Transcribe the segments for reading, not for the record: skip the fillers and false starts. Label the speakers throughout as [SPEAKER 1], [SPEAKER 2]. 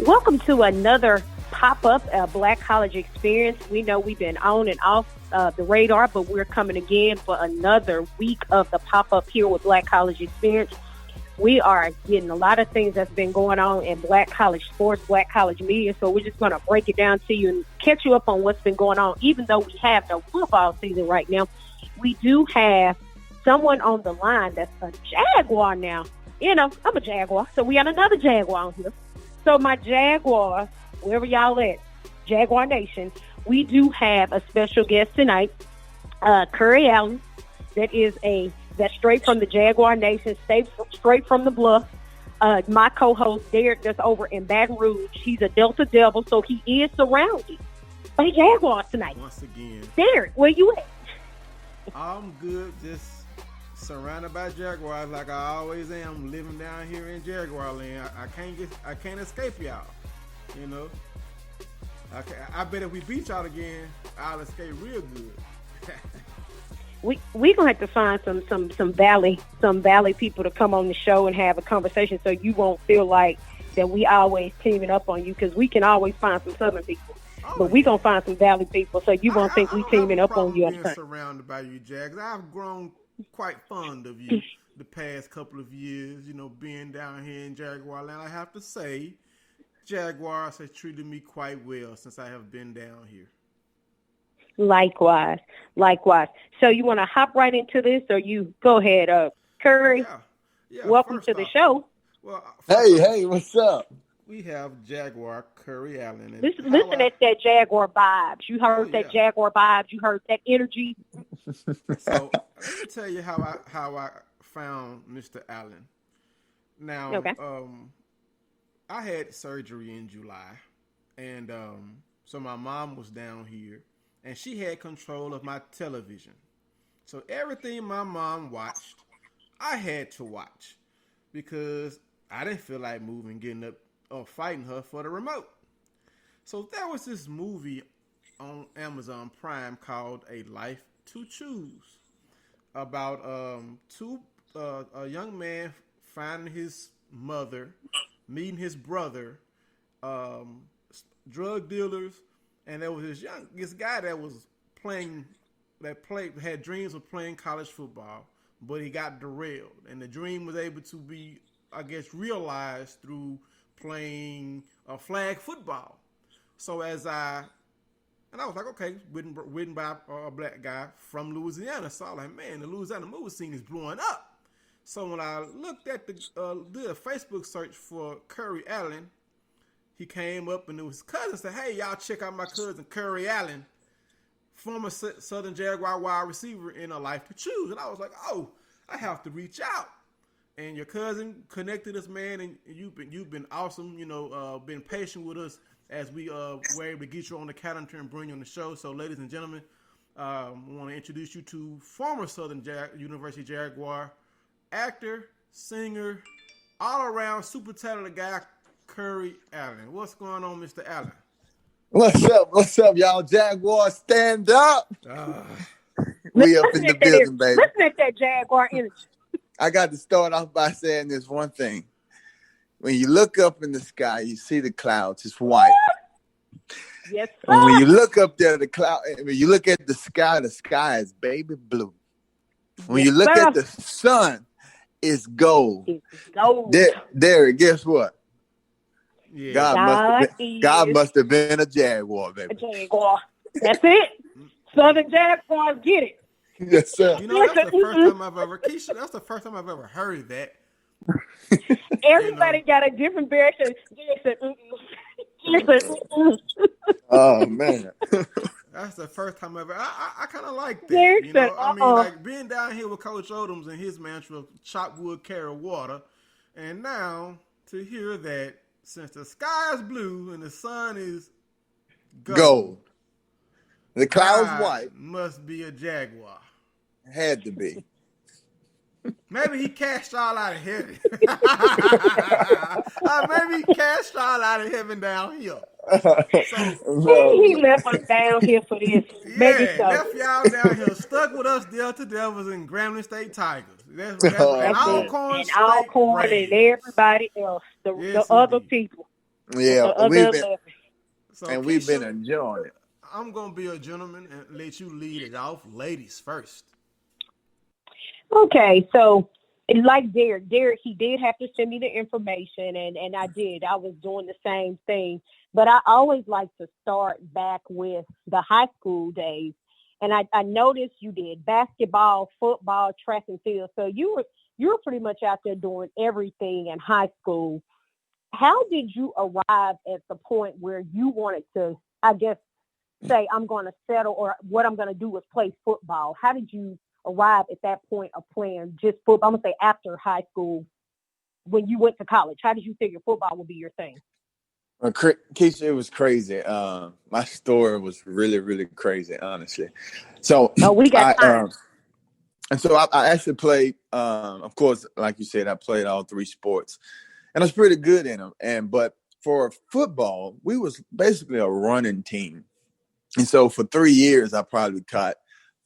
[SPEAKER 1] Welcome to another pop-up Black College Experience. We know we've been on and off the radar, but we're coming again for another week of the pop-up here with Black College Experience. We are getting a lot of things that's been going on in Black college sports, Black college media, so we're just going to break it down to you and catch you up on what's been going on. Even though we have no football season right now, we do have someone on the line that's a Jaguar now. You know, I'm a Jaguar, so we got another Jaguar on here. So my Jaguars, wherever y'all at, Jaguar Nation, we do have a special guest tonight, Curry Allen. That's straight from the Jaguar Nation, straight from the Bluff. My co-host, Derek, that's over in Baton Rouge. He's a Delta Devil, so he is surrounded by Jaguars tonight.
[SPEAKER 2] Once again.
[SPEAKER 1] Derek, where you at?
[SPEAKER 2] I'm good, just surrounded by Jaguars like I always am, living down here in Jaguar land. I can't escape y'all, you know. I bet if we beat y'all again, I'll escape real good.
[SPEAKER 1] We gonna have to find some valley people to come on the show and have a conversation, so you won't feel like that we always teaming up on you, because we can always find some Southern people, but we gonna find some valley people, so you won't think we teaming up on you.
[SPEAKER 2] Being surrounded by you, Jags. I've grown quite fond of you the past couple of years. You know, being down here in Jaguar land, I have to say, Jaguars has treated me quite well since I have been down here.
[SPEAKER 1] Likewise. So you want to hop right into this, or you go ahead, Curry?
[SPEAKER 2] Yeah.
[SPEAKER 1] Welcome to the show.
[SPEAKER 2] Well,
[SPEAKER 3] hey, what's up?
[SPEAKER 2] We have Jaguar Curry Allen. And
[SPEAKER 1] listen at that Jaguar vibes. You heard that Jaguar vibes. You heard that energy.
[SPEAKER 2] So let me tell you how I found Mr. Allen. Now,
[SPEAKER 1] okay.
[SPEAKER 2] I had surgery in July, and so my mom was down here, and she had control of my television. So everything my mom watched, I had to watch, because I didn't feel like moving, getting up, or fighting her for the remote. So there was this movie on Amazon Prime called A Life to Choose, about a young man finding his mother, meeting his brother, drug dealers, and there was this guy that was had dreams of playing college football, but he got derailed, and the dream was able to be, I guess, realized through playing flag football. So I was like, okay, written by a black guy from Louisiana. So I was like, man, the Louisiana movie scene is blowing up. So when I looked at did a Facebook search for Curry Allen, he came up, and it was his cousin said, hey, y'all check out my cousin Curry Allen, former Southern Jaguar wide receiver in A Life to Choose. And I was like, oh, I have to reach out. And your cousin connected us, man, and you've been awesome. You know, been patient with us as we were able to get you on the calendar and bring you on the show. So, ladies and gentlemen, I want to introduce you to former Southern University Jaguar actor, singer, all-around super talented guy, Curry Allen. What's going on, Mr. Allen?
[SPEAKER 3] What's up, y'all? Jaguar, stand up. We up in the building, baby.
[SPEAKER 1] Listen at that Jaguar energy.
[SPEAKER 3] I got to start off by saying this one thing. When you look up in the sky, you see the clouds. It's white.
[SPEAKER 1] Yes, sir.
[SPEAKER 3] And when you look up there, when you look at the sky is baby blue. When you look at the sun, it's gold.
[SPEAKER 1] It's gold.
[SPEAKER 3] Derek, guess what?
[SPEAKER 2] Yeah.
[SPEAKER 3] God must have been a Jaguar, baby.
[SPEAKER 1] A Jaguar. That's it. Southern Jaguars get it.
[SPEAKER 3] Yes, sir.
[SPEAKER 2] You know, that's the first time I've ever, Keisha, that's the first time I've ever heard that.
[SPEAKER 1] Everybody got a different version.
[SPEAKER 3] Oh, man.
[SPEAKER 2] That's the first time ever. I kind of like that. You know, I mean, like being down here with Coach Odoms and his mantra of chop wood, carry water, and now to hear that since the sky is blue and the sun is gold.
[SPEAKER 3] The cloud's white.
[SPEAKER 2] Must be a Jaguar.
[SPEAKER 3] Had to be.
[SPEAKER 2] Maybe he cast y'all out of heaven. Maybe he cast y'all out of heaven down here.
[SPEAKER 1] He left us down here for this. Maybe so.
[SPEAKER 2] Left y'all down here, stuck with us Delta Devils and Grambling State Tigers. That's and Alcorn
[SPEAKER 1] and everybody else, the other people. At
[SPEAKER 3] Yeah,
[SPEAKER 1] the other 11.
[SPEAKER 2] So
[SPEAKER 3] we've been
[SPEAKER 2] Keisha,
[SPEAKER 3] enjoying it.
[SPEAKER 2] I'm gonna be a gentleman and let you lead it off. Ladies first.
[SPEAKER 1] Okay, so it's like Derek. Derek, he did have to send me the information, and I did. I was doing the same thing, but I always like to start back with the high school days. And I noticed you did basketball, football, track and field. So you were pretty much out there doing everything in high school. How did you arrive at the point where you wanted to, I guess, say I'm going to settle or what I'm going to do is play football? How did you arrive at that point of playing just football? I'm going to say after high school, when you went to college, how did you figure football would be your thing?
[SPEAKER 3] Well, Keisha, it was crazy. My story was really, really crazy, honestly. So
[SPEAKER 1] Oh, we got
[SPEAKER 3] I
[SPEAKER 1] time.
[SPEAKER 3] and so I actually played. Of course, like you said, I played all three sports, and I was pretty good in them. But for football, we was basically a running team, and so for 3 years, I probably caught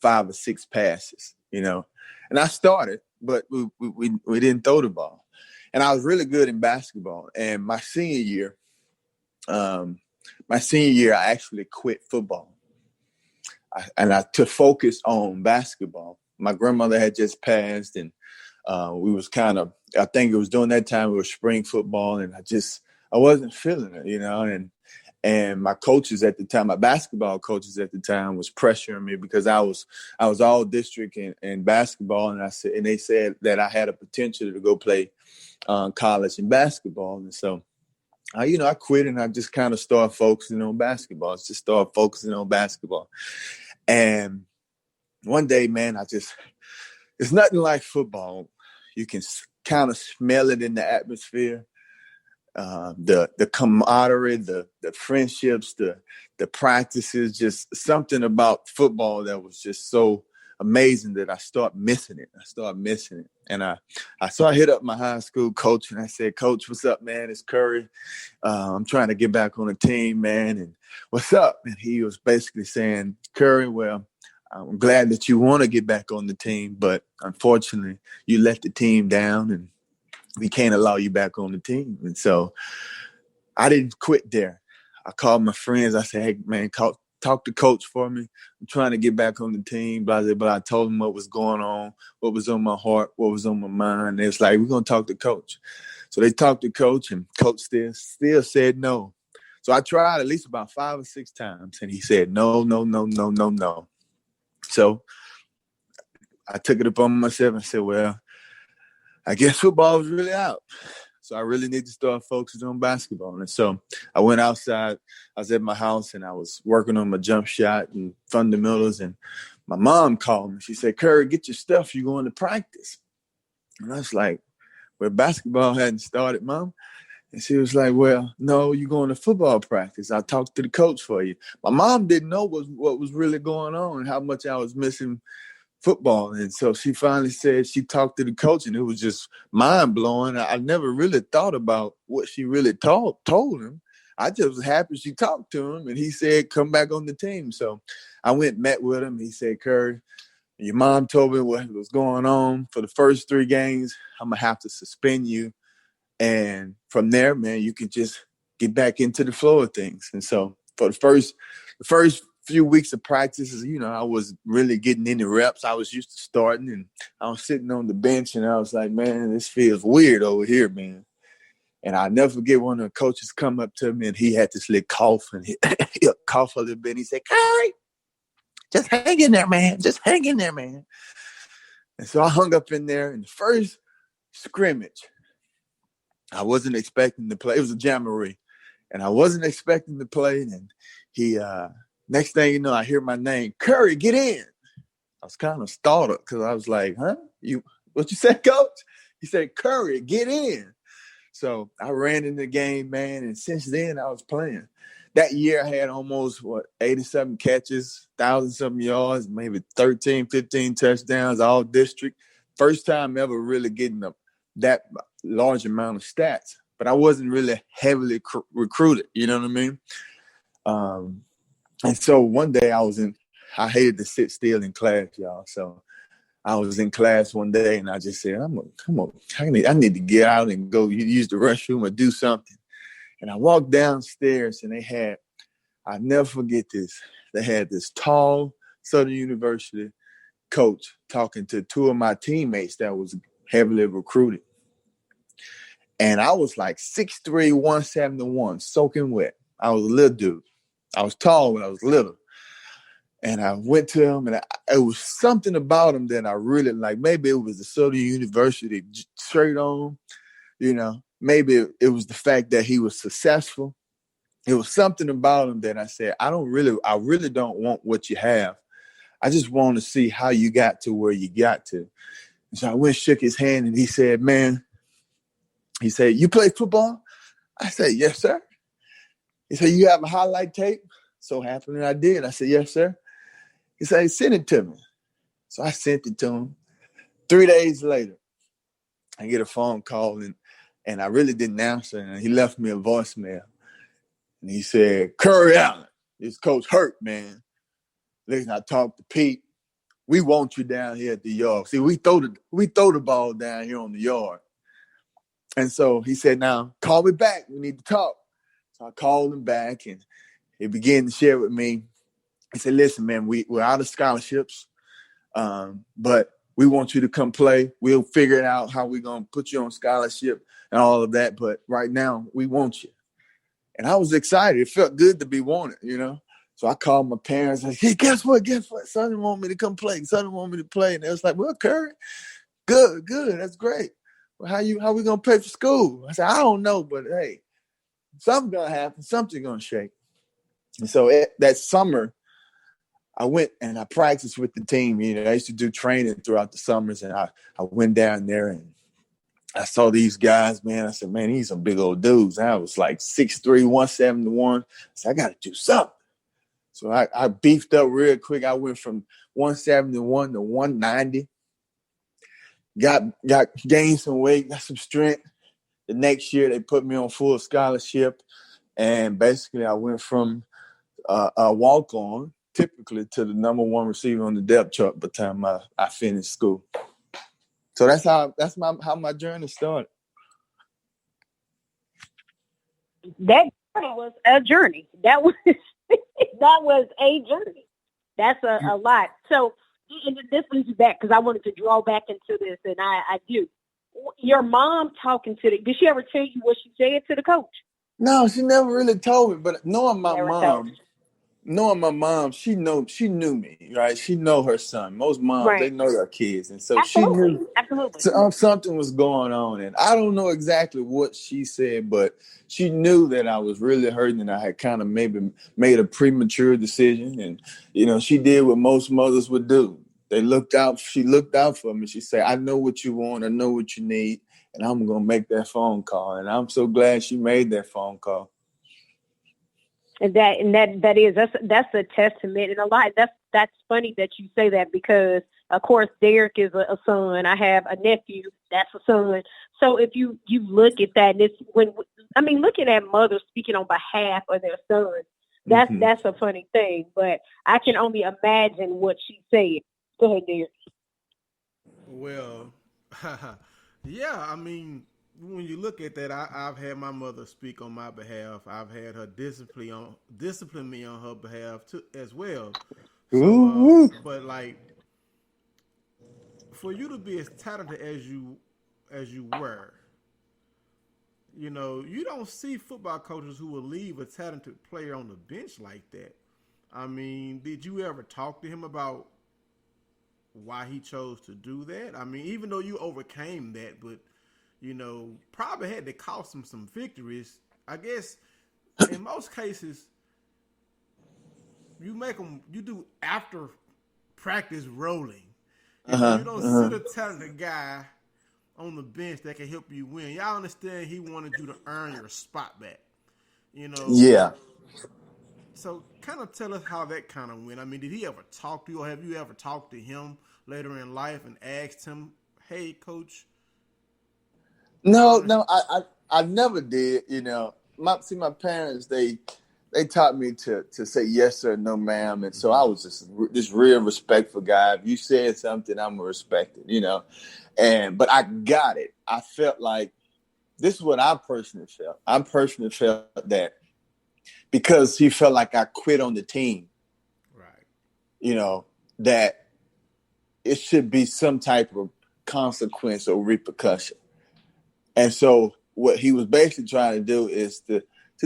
[SPEAKER 3] 5 or 6 passes. And I started, but we didn't throw the ball, and I was really good in basketball. And my senior year, I actually quit football, to focus on basketball. My grandmother had just passed, and we was I think it was during that time, it was spring football, and I wasn't feeling it, and my coaches at the time, my basketball coaches at the time was pressuring me because I was all district in basketball. And they said that I had a potential to go play college in basketball. And so, I quit and I just kind of started focusing on basketball. And one day, man, it's nothing like football. You can kind of smell it in the atmosphere. The camaraderie, the friendships, the practices, just something about football that was just so amazing that I started missing it. And so I hit up my high school coach and I said, "Coach, what's up, man? It's Curry. I'm trying to get back on the team, man. And what's up?" And he was basically saying, "Curry, well, I'm glad that you want to get back on the team, but unfortunately, you let the team down and we can't allow you back on the team." And so I didn't quit there. I called my friends. I said, "Hey, man, talk to coach for me. I'm trying to get back on the team." But I told him what was going on, what was on my heart, what was on my mind. And it's like, we're going to talk to coach. So they talked to coach, and coach still said no. So I tried at least about 5 or 6 times, and he said, no, no, no, no, no, no. So I took it upon myself and said, well, I guess football was really out. So I really need to start focusing on basketball. And so I went outside. I was at my house and I was working on my jump shot and fundamentals. And my mom called me. She said, "Curry, get your stuff. You're going to practice." And I was like, "Well, basketball hadn't started, Mom." And she was like, "Well, no, you're going to football practice. I'll talk to the coach for you." My mom didn't know what was really going on and how much I was missing football. And so she finally said, she talked to the coach, and it was just mind blowing. I never really thought about what she really told him. I just was happy she talked to him, and he said, "Come back on the team." So I went and met with him. He said, "Curry, your mom told me what was going on. For the first 3 games, I'm going to have to suspend you. And from there, man, you can just get back into the flow of things." And so for the first few weeks of practices, I was really getting any reps. I was used to starting, and I was sitting on the bench, and I was like, "Man, this feels weird over here, man." And I'll never forget one of the coaches come up to me, and he had this little cough, and he'll cough a little bit. And he said, "Curry, just hang in there, man. Just hang in there, man." And so I hung up in there. In the first scrimmage, I wasn't expecting to play. It was a jamboree, and I wasn't expecting to play. And he, next thing you know, I hear my name, "Curry, get in." I was kind of startled because I was like, "Huh? What you said, coach?" He said, "Curry, get in." So I ran in the game, man, and since then I was playing. That year I had almost, 87 catches, 1,000-something yards, maybe 13, 15 touchdowns, all district. First time ever really getting that large amount of stats. But I wasn't really heavily recruited, you know what I mean? And so one day I hated to sit still in class, y'all. So I was in class one day and I just said, I need to get out and go use the restroom or do something. And I walked downstairs, and I'll never forget this. They had this tall Southern University coach talking to two of my teammates that was heavily recruited. And I was like 6'3", 171, soaking wet. I was a little dude. I was tall when I was little. And I went to him, and it was something about him that I really liked. Maybe it was the Southern University shirt on, Maybe it was the fact that he was successful. It was something about him that I said, I really don't want what you have. I just want to see how you got to where you got to. And so I went, shook his hand, and he said, you play football? I said, yes, sir. He said, you have a highlight tape? So happened I did. I said, yes, sir. He said, send it to me. So I sent it to him. 3 days later, I get a phone call, and I really didn't answer, and he left me a voicemail. And he said, Curry Allen, this coach hurt, man. Listen, I talked to Pete. We want you down here at the yard. See, we throw the ball down here on the yard. And so he said, now call me back. We need to talk. So I called him back, and he began to share with me. He said, listen, man, we're out of scholarships, but we want you to come play. We'll figure out how we're going to put you on scholarship and all of that. But right now, we want you. And I was excited. It felt good to be wanted, So I called my parents. I said, hey, guess what? Son want me to come play. Son want me to play. And they was like, well, Curry, good. That's great. Well, how we going to pay for school? I said, I don't know, but hey, something's going to happen. Something's going to shake. And so that summer, I went and I practiced with the team. I used to do training throughout the summers, and I went down there and I saw these guys, man. I said, man, these some big old dudes. I was like 6'3", 171. I said, I got to do something. So I beefed up real quick. I went from 171 to 190. Gained some weight, got some strength. The next year, they put me on full scholarship. And basically, I went from a walk-on typically to the number one receiver on the depth chart by the time I finished school. So that's how my journey started.
[SPEAKER 1] That was a journey. That was a journey. That's a lot. So and this leads you back because I wanted to draw back into this, and I do. Your mom talking to did she ever tell you what she said to the coach?
[SPEAKER 3] No, she never really told me. But knowing my mom, she knew me, right? She know her son. Most moms, right. They know their kids. And so
[SPEAKER 1] Absolutely.
[SPEAKER 3] She knew
[SPEAKER 1] Absolutely.
[SPEAKER 3] Something was going on. And I don't know exactly what she said, but she knew that I was really hurting and I had kind of maybe made a premature decision. And, she did what most mothers would do. She looked out for me. She said, I know what you want. I know what you need. And I'm going to make that phone call. And I'm so glad she made that phone call.
[SPEAKER 1] And that's a testament, and a lot. That's funny that you say that because, of course, Derek is a son. I have a nephew that's a son. So if you look at that, and it's looking at mothers speaking on behalf of their sons, that's a funny thing. But I can only imagine what she said. Go ahead, Derek.
[SPEAKER 2] Well, yeah, when you look at that, I've had my mother speak on my behalf. I've had her discipline me on her behalf too, as well. So, but for you to be as talented as you were, you don't see football coaches who will leave a talented player on the bench like that. Did you ever talk to him about why he chose to do that? Even though you overcame that, but probably had to cost him some victories. I guess in most cases, you do after practice rolling. You don't sit a talented guy on the bench that can help you win. Y'all understand he wanted you to earn your spot back.
[SPEAKER 3] Yeah.
[SPEAKER 2] So kind of tell us how that kind of went. Did he ever talk to you, or have you ever talked to him later in life and asked him, hey, coach?
[SPEAKER 3] No, I never did. My parents, they taught me to say yes sir, no ma'am, and so I was just this real respectful guy. If you said something, I'm gonna respect it. But I got it. I felt like this is what I personally felt. I personally felt that because he felt like I quit on the team,
[SPEAKER 2] Right.
[SPEAKER 3] you know, that it should be some type of consequence or repercussion. And so what he was basically trying to do is to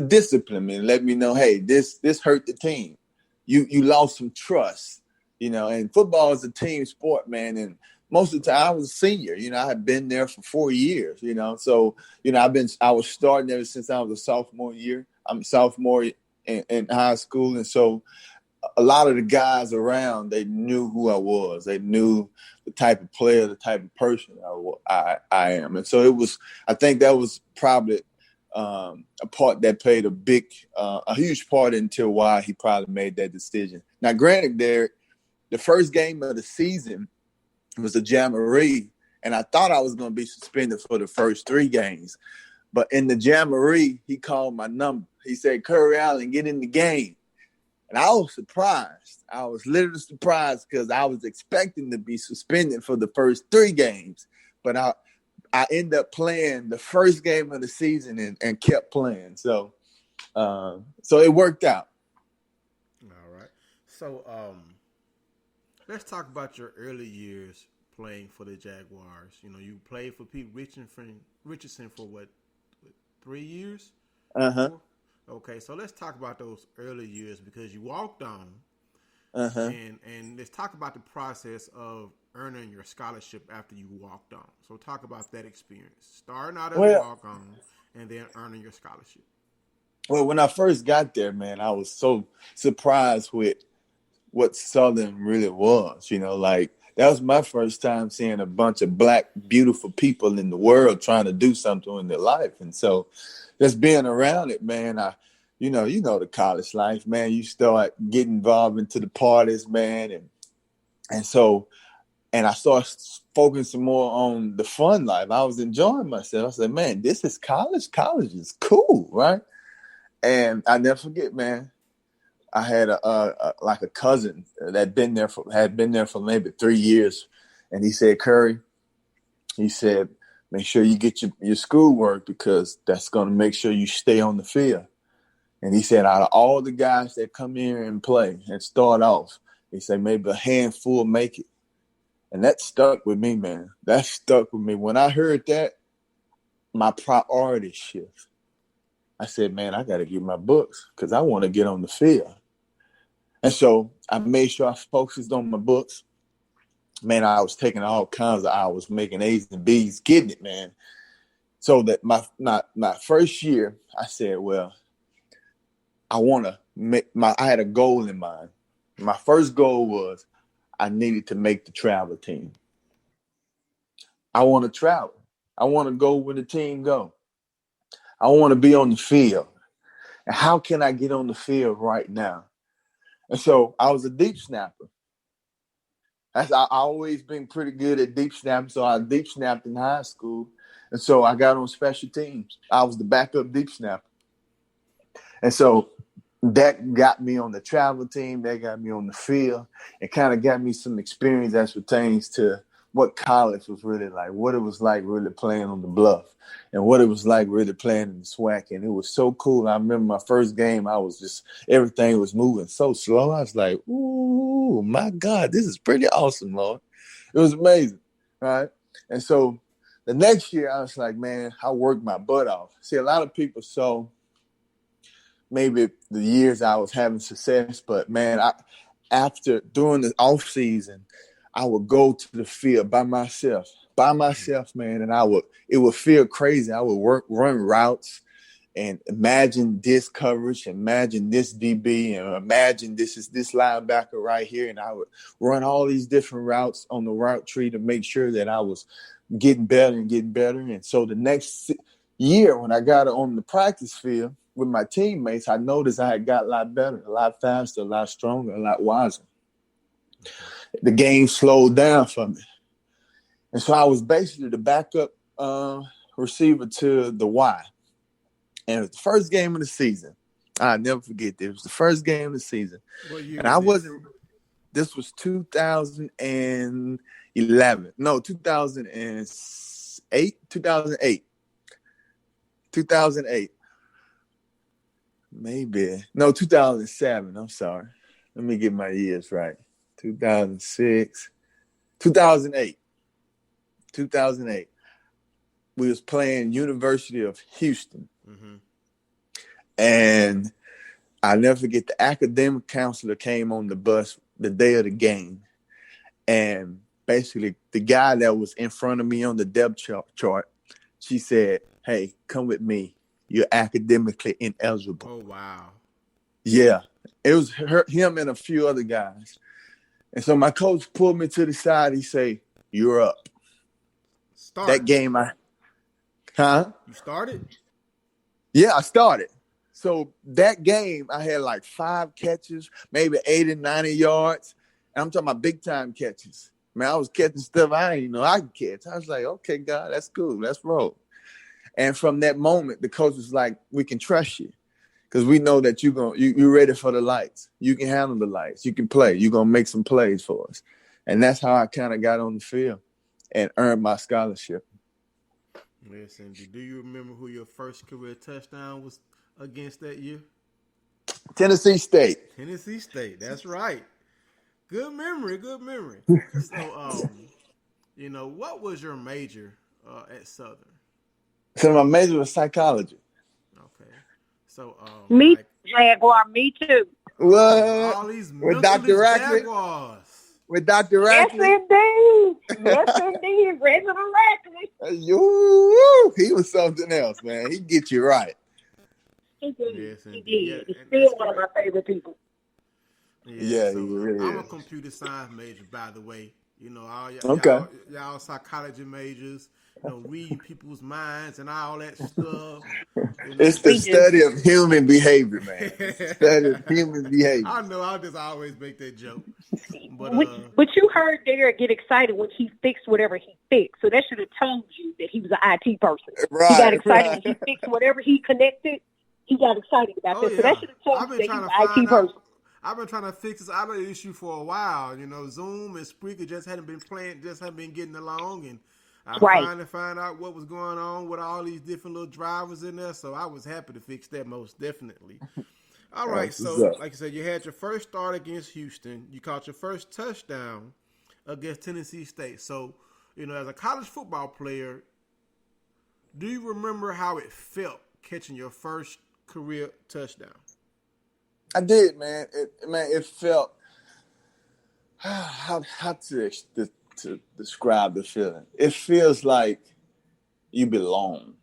[SPEAKER 3] discipline me and let me know, hey, this hurt the team. You lost some trust, and football is a team sport, man. And most of the time I was a senior, I had been there for 4 years, So, I was starting ever since I was a sophomore year. I'm a sophomore in high school. And so a lot of the guys around, they knew who I was. They knew the type of player, the type of person I am. And so I think that was probably a part that played a huge part into why he probably made that decision. Now, granted, Derek, the first game of the season was a jamboree, and I thought I was going to be suspended for the first 3 games. But in the jamboree, he called my number. He said, Curry Allen, get in the game. And I was surprised. I was literally surprised because I was expecting to be suspended for the first 3 games. But I ended up playing the first game of the season and kept playing. So it worked out.
[SPEAKER 2] All right. So let's talk about your early years playing for the Jaguars. You played for Pete Richardson for what, 3 years?
[SPEAKER 3] Uh-huh.
[SPEAKER 2] Okay, so let's talk about those early years because you walked on.
[SPEAKER 3] Uh-huh.
[SPEAKER 2] And let's talk about the process of earning your scholarship after you walked on. So talk about that experience, starting out as a walk-on and then earning your scholarship.
[SPEAKER 3] Well, when I first got there, man, I was so surprised with what Southern really was. That was my first time seeing a bunch of black, beautiful people in the world trying to do something in their life. And so just being around it, man, you know the college life, man. You start getting involved into the parties, man. And I started focusing more on the fun life. I was enjoying myself. I said, man, this is college. College is cool, right? And I never forget, man. I had a cousin that had been there for maybe 3 years, and he said, Curry, he said, make sure you get your schoolwork because that's going to make sure you stay on the field. And he said, out of all the guys that come here and play and start off, he said maybe a handful make it. And that stuck with me, man. That stuck with me. When I heard that, my priorities shift. I said, man, I got to get my books because I want to get on the field. And so I made sure I focused on my books. Man, I was taking all kinds of hours, making A's and B's, getting it, man. So that my first year, I said, well, I had a goal in mind. My first goal was I needed to make the travel team. I want to travel. I want to go where the team go. I want to be on the field. And how can I get on the field right now? And so I was a deep snapper. I always been pretty good at deep snapping, so I deep snapped in high school. And so I got on special teams. I was the backup deep snapper. And so that got me on the travel team. That got me on the field. It kind of got me some experience as pertains to what college was really like, what it was like really playing on the bluff, and what it was like really playing in the SWAC. And it was so cool. I remember my first game, everything was moving so slow. I was like, ooh, my God, this is pretty awesome, Lord. It was amazing, right? And so the next year, I was like, man, I worked my butt off. See, a lot of people saw maybe the years I was having success, but, man, during the off season, I would go to the field by myself, man, and it would feel crazy. I would run routes and imagine this coverage, imagine this DB, and imagine this is this linebacker right here, and I would run all these different routes on the route tree to make sure that I was getting better and getting better. And so the next year when I got on the practice field with my teammates, I noticed I had got a lot better, a lot faster, a lot stronger, a lot wiser. The game slowed down for me. And so I was basically the backup receiver to the Y. And it was the first game of the season. I'll never forget this. It was the first game of the season.
[SPEAKER 2] What year
[SPEAKER 3] and I wasn't – this was 2011. No, 2008. 2008. Maybe. No, 2007. I'm sorry. Let me get my years right. 2006. 2008. 2008. We was playing University of Houston.
[SPEAKER 2] Mm-hmm.
[SPEAKER 3] And I'll never forget, the academic counselor came on the bus the day of the game. And basically, the guy that was in front of me on the depth chart, she said, "Hey, come with me. You're academically ineligible."
[SPEAKER 2] Oh, wow.
[SPEAKER 3] Yeah. It was him and a few other guys. And so my coach pulled me to the side. He said, "You're up."
[SPEAKER 2] Start.
[SPEAKER 3] That game,
[SPEAKER 2] You started?
[SPEAKER 3] Yeah, I started. So that game, I had like 5 catches, maybe 80, 90 yards. And I'm talking about big time catches. Man, I was catching stuff I didn't know I could catch. I was like, okay, God, that's cool. Let's roll. And from that moment, the coach was like, we can trust you because we know that you're ready for the lights. You can handle the lights. You can play. You're going to make some plays for us. And that's how I kind of got on the field and earned my scholarship.
[SPEAKER 2] Yes, indeed. Do you remember who your first career touchdown was against that year?
[SPEAKER 3] Tennessee State.
[SPEAKER 2] Tennessee State. That's right. Good memory. Good memory. So, what was your major at Southern?
[SPEAKER 3] So my major was psychology.
[SPEAKER 2] Okay. So,
[SPEAKER 1] Me, Jaguar, me too.
[SPEAKER 3] What?
[SPEAKER 2] All these
[SPEAKER 3] With Dr.
[SPEAKER 2] mentalist
[SPEAKER 3] Rackley?
[SPEAKER 2] Jaguars.
[SPEAKER 3] With Dr.
[SPEAKER 1] Yes,
[SPEAKER 3] Rackley?
[SPEAKER 1] indeed. Yes, indeed. Reginald Rackley.
[SPEAKER 3] He was something else, man. He get you right.
[SPEAKER 1] He did.
[SPEAKER 2] Yes,
[SPEAKER 1] He
[SPEAKER 2] indeed.
[SPEAKER 1] did.
[SPEAKER 2] Yeah,
[SPEAKER 1] He's
[SPEAKER 2] and
[SPEAKER 1] still one of my favorite people.
[SPEAKER 3] Yeah,
[SPEAKER 2] so
[SPEAKER 3] he really
[SPEAKER 2] I'm a
[SPEAKER 3] is.
[SPEAKER 2] computer science major, by the way. All
[SPEAKER 3] Okay.
[SPEAKER 2] y'all psychology majors, reading people's minds and all that stuff.
[SPEAKER 3] It's the study of human behavior, man. It's the study of human behavior.
[SPEAKER 2] I know. I just always make that joke. But
[SPEAKER 1] you heard Derek get excited when he fixed whatever he fixed. So that should have told you that he was an IT person.
[SPEAKER 3] Right,
[SPEAKER 1] he got excited
[SPEAKER 3] right.
[SPEAKER 1] when he fixed whatever he connected. He got excited about that.
[SPEAKER 2] yeah.
[SPEAKER 1] So that should have told
[SPEAKER 2] I've
[SPEAKER 1] you
[SPEAKER 2] been
[SPEAKER 1] that he
[SPEAKER 2] trying
[SPEAKER 1] was
[SPEAKER 2] to
[SPEAKER 1] an IT person.
[SPEAKER 2] I've been trying to fix this other issue for a while. Zoom and Spreaker just hadn't been getting along, and I finally found out what was going on with all these different little drivers in there. So I was happy to fix that, most definitely. All right, so like I said, you had your first start against Houston. You caught your first touchdown against Tennessee State. So, as a college football player, do you remember how it felt catching your first career touchdown?
[SPEAKER 3] I did, man. It felt how to describe the feeling. It feels like you belong.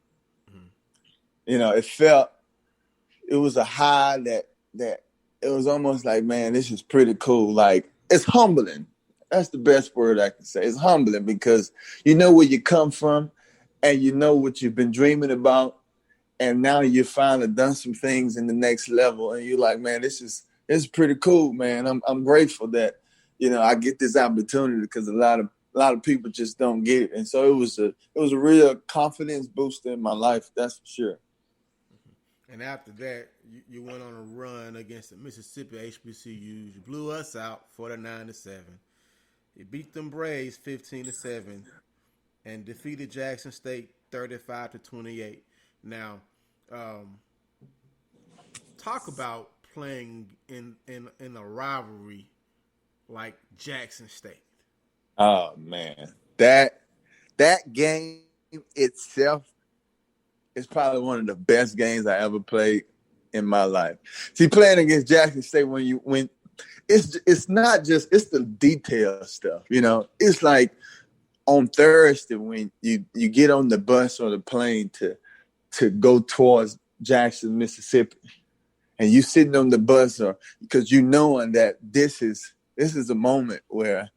[SPEAKER 3] Mm-hmm. It was a high that it was almost like, man, this is pretty cool. Like, it's humbling. That's the best word I can say. It's humbling because you know where you come from and you know what you've been dreaming about. And now you finally done some things in the next level. And you're like, man, this is pretty cool, man. I'm grateful that, I get this opportunity because a lot of people just don't get it. And so it was a real confidence booster in my life. That's for sure.
[SPEAKER 2] And after that, you went on a run against the Mississippi HBCUs. You blew us out 49-7. You beat them Braves 15-7, and defeated Jackson State 35-28. Now, talk about playing in a rivalry like Jackson State.
[SPEAKER 3] Oh man, that game itself is probably one of the best games I ever played in my life. See, playing against Jackson State when it's not just, it's the detail stuff, It's like on Thursday when you get on the bus or the plane to go towards Jackson, Mississippi, and you sitting on the bus because knowing that this is a moment where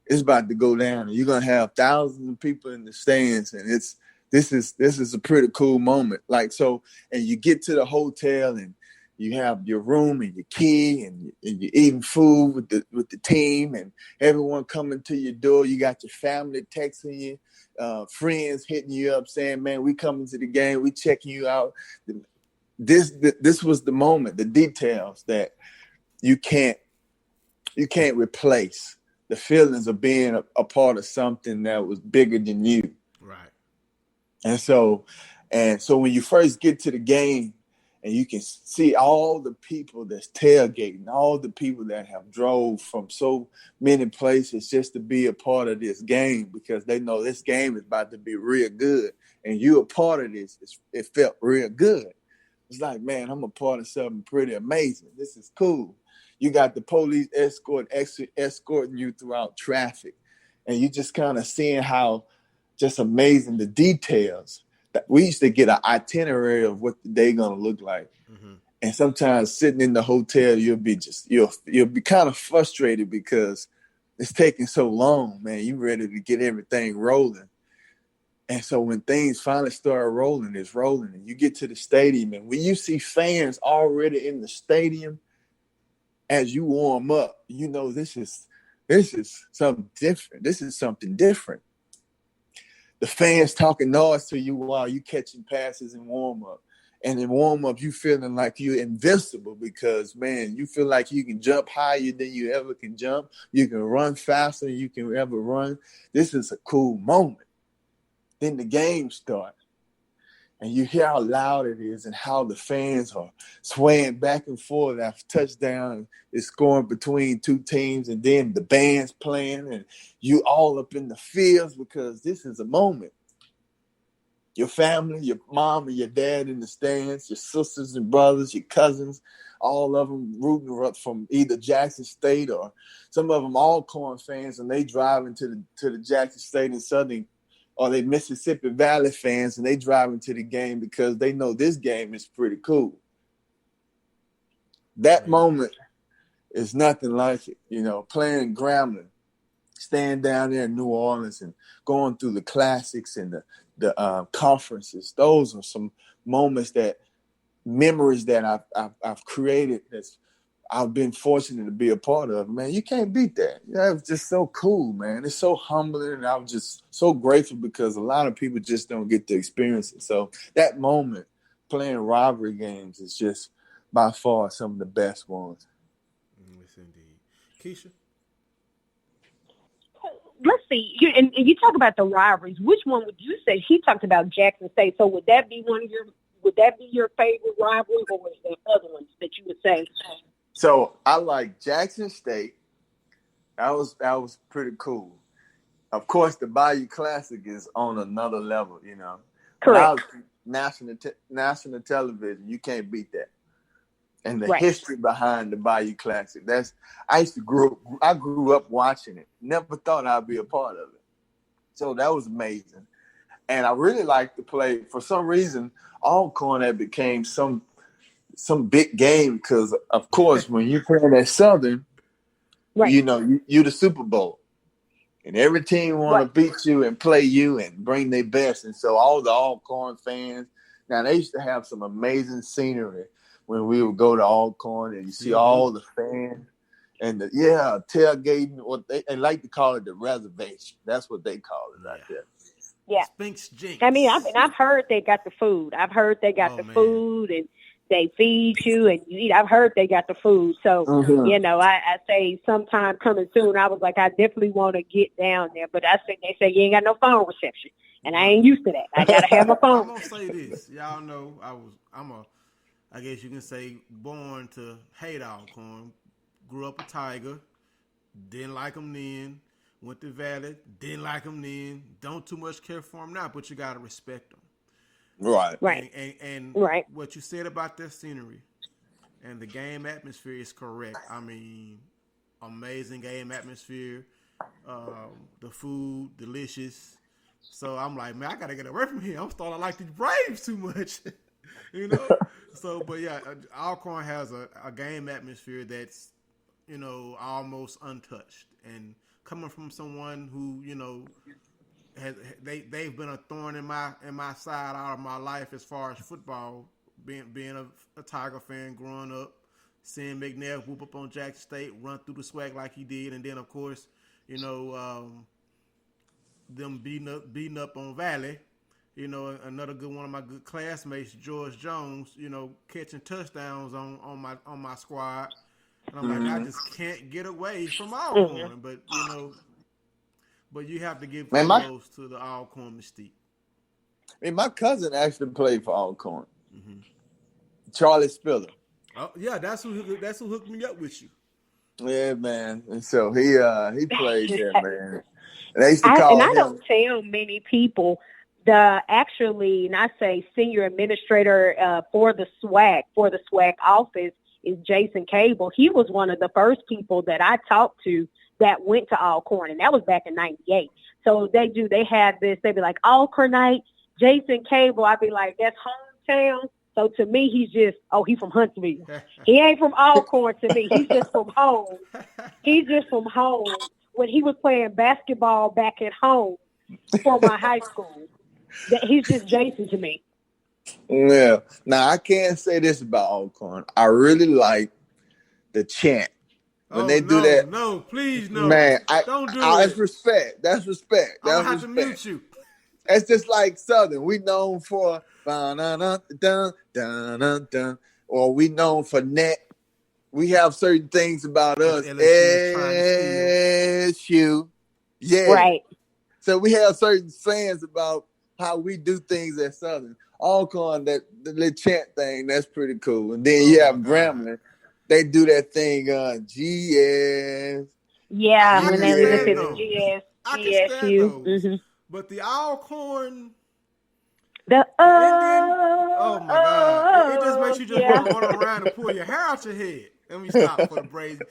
[SPEAKER 3] it's about to go down and you're gonna have thousands of people in the stands, and this is a pretty cool moment. Like, so, and you get to the hotel and you have your room and your key and you're eating food with the team and everyone coming to your door. You got your family texting you, friends hitting you up saying, man, we coming to the game, we checking you out. This was the moment, the details that you can't replace. The feelings of being a part of something that was bigger than you.
[SPEAKER 2] Right.
[SPEAKER 3] And so, And so when you first get to the game and you can see all the people that's tailgating, all the people that have drove from so many places just to be a part of this game because they know this game is about to be real good. And you're a part of this. It felt real good. It's like, man, I'm a part of something pretty amazing. This is cool. You got the police escorting you throughout traffic. And you just kind of seeing how just amazing the details. We used to get an itinerary of what the day gonna look like. Mm-hmm. And sometimes sitting in the hotel, you'll be kind of frustrated because it's taking so long, man. You ready to get everything rolling. And so when things finally start rolling, it's rolling. And you get to the stadium, and when you see fans already in the stadium as you warm up, you know this is something different. This is something different. The fans talking noise to you while you catching passes in warm up. And in warm up, you feeling like you're invincible because, man, you feel like you can jump higher than you ever can jump. You can run faster than you can ever run. This is a cool moment. Then the game starts. And you hear how loud it is and how the fans are swaying back and forth after touchdown is scoring between two teams, and then the band's playing and you all up in the fields because this is a moment. Your family, your mom and your dad in the stands, your sisters and brothers, your cousins, all of them rooting up from either Jackson State or some of them Alcorn fans, and they driving to the Jackson State and Southern, or they Mississippi Valley fans, and they driving to the game because they know this game is pretty cool. That moment is nothing like it. You know, playing Grambling, staying down there in New Orleans and going through the classics and the conferences. Those are some memories that I've created that's I've been fortunate to be a part of. Man, you can't beat that. Yeah, it's just so cool, man. It's so humbling, and I'm just so grateful because a lot of people just don't get to experience it. So that moment, playing rivalry games, is just by far some of the best ones.
[SPEAKER 2] Yes, indeed. Keisha?
[SPEAKER 1] Let's see. And you talk about the rivalries. Which one would you say? He talked about Jackson State. So would that be your favorite rivalry, or was there other ones that you would say?
[SPEAKER 3] So I like Jackson State. That was pretty cool. Of course, the Bayou Classic is on another level, you know.
[SPEAKER 1] Correct.
[SPEAKER 3] National television, you can't beat that. And the
[SPEAKER 1] right.
[SPEAKER 3] history behind the Bayou Classic. I grew up watching it. Never thought I'd be a part of it. So that was amazing. And I really liked to play. For some reason, Alcorn had became some big game because, of course, when you're playing at Southern,
[SPEAKER 1] right.
[SPEAKER 3] you know, you the Super Bowl. And every team want to beat you and play you and bring their best. And so all the Alcorn fans, now they used to have some amazing scenery when we would go to Alcorn and you see all the fans and tailgating, what they like to call it the reservation. That's what they call it out there.
[SPEAKER 1] Yeah.
[SPEAKER 2] Spinks Jinx.
[SPEAKER 1] I mean, I've heard they got the food. I've heard they got food and they feed you and you eat. I've heard they got the food. So, you know, I say sometime coming soon, I was like, I definitely want to get down there. But they say you ain't got no phone reception. And I ain't used to that. I got to have my phone.
[SPEAKER 2] I'm going to say this. Y'all know I guess you can say, born to hate Alcorn. Grew up a Tiger. Didn't like them then. Went to Valley. Didn't like them then. Don't too much care for them now, but you got to respect them.
[SPEAKER 3] Right.
[SPEAKER 2] And what you said about that scenery and the game atmosphere is correct. I mean, amazing game atmosphere. The food, delicious. So I'm like, man, I got to get away from here. I'm starting to like these Braves too much. You know? So, but yeah, Alcorn has a game atmosphere that's, you know, almost untouched. And coming from someone who, you know, they've been a thorn in my side all of my life as far as football, being a Tiger fan growing up, seeing McNair whoop up on Jackson State, run through the swag like he did, and then of course, you know, them beating up on Valley. You know, another good one of my good classmates, George Jones, you know, catching touchdowns on my squad. And I'm like, I just can't get away from Alcorn. But, you know, you have to give kudos to the Alcorn mystique.
[SPEAKER 3] I mean, my cousin actually played for Alcorn.
[SPEAKER 2] Mm-hmm.
[SPEAKER 3] Charlie Spiller.
[SPEAKER 2] Oh yeah, that's who hooked me up with you.
[SPEAKER 3] Yeah, man. And so he played there, man. And they used to call
[SPEAKER 1] I
[SPEAKER 3] him.
[SPEAKER 1] don't tell many people and I say senior administrator for the SWAC office is Jason Cable. He was one of the first people that I talked to that went to Alcorn, and that was back in '98. So they have this. They be like Alcornite, Jason Cable. I'd be like, that's hometown. So to me, he's from Huntsville. He ain't from Alcorn to me. He's just from home. He's just from home. When he was playing basketball back at home for my high school, he's just Jason to me.
[SPEAKER 3] Yeah. Now I can't say this about Alcorn. I really like the chant. When they do that.
[SPEAKER 2] No, please no.
[SPEAKER 3] Man,
[SPEAKER 2] don't do it.
[SPEAKER 3] That's respect. That's respect.
[SPEAKER 2] I'm gonna have to mute you.
[SPEAKER 3] It's just like Southern. We known for dun dun dun dun dun, or we known for net. We have certain things about us. LSU. Yeah.
[SPEAKER 1] Right.
[SPEAKER 3] So we have certain sayings about how we do things at Southern. Alcorn, that the chant thing, that's pretty cool. And then you have Grambling. They do that thing, GS.
[SPEAKER 1] Yeah, when they listen to GS, GSU. Mm-hmm.
[SPEAKER 2] But the Alcorn,
[SPEAKER 1] the
[SPEAKER 2] oh my God, it just makes you just want to run around and pull your hair out your head. Let me stop for the Braves.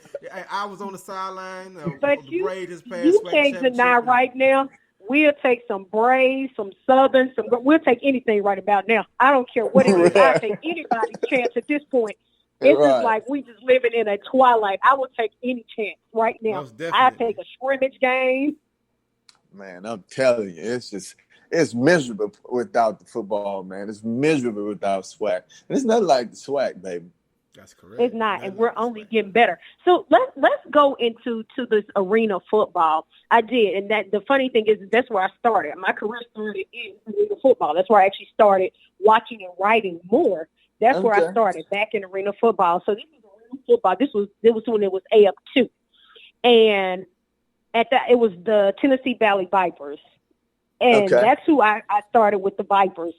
[SPEAKER 2] I was on the sideline.
[SPEAKER 1] But
[SPEAKER 2] the Braves just passed.
[SPEAKER 1] You can't deny right now. We'll take some Braves, some Southern, we'll take anything right about now. I don't care what it is. I'll take anybody's chance at this point. It's just like we just living in a twilight. I will take any chance right now. I'll take a scrimmage game.
[SPEAKER 3] Man, I'm telling you, it's miserable without the football, man. It's miserable without SWAC. And it's not like the SWAC, baby.
[SPEAKER 2] That's correct.
[SPEAKER 1] It's not, and we're only getting better. So let's go into this arena football. I did, and that the funny thing is that's where I started. My career started in arena football. That's where I actually started watching and writing more. That's where I started, back in arena football. So this was arena football. This was when it was AF2. And at that, it was the Tennessee Valley Vipers. And that's who I started with, the Vipers.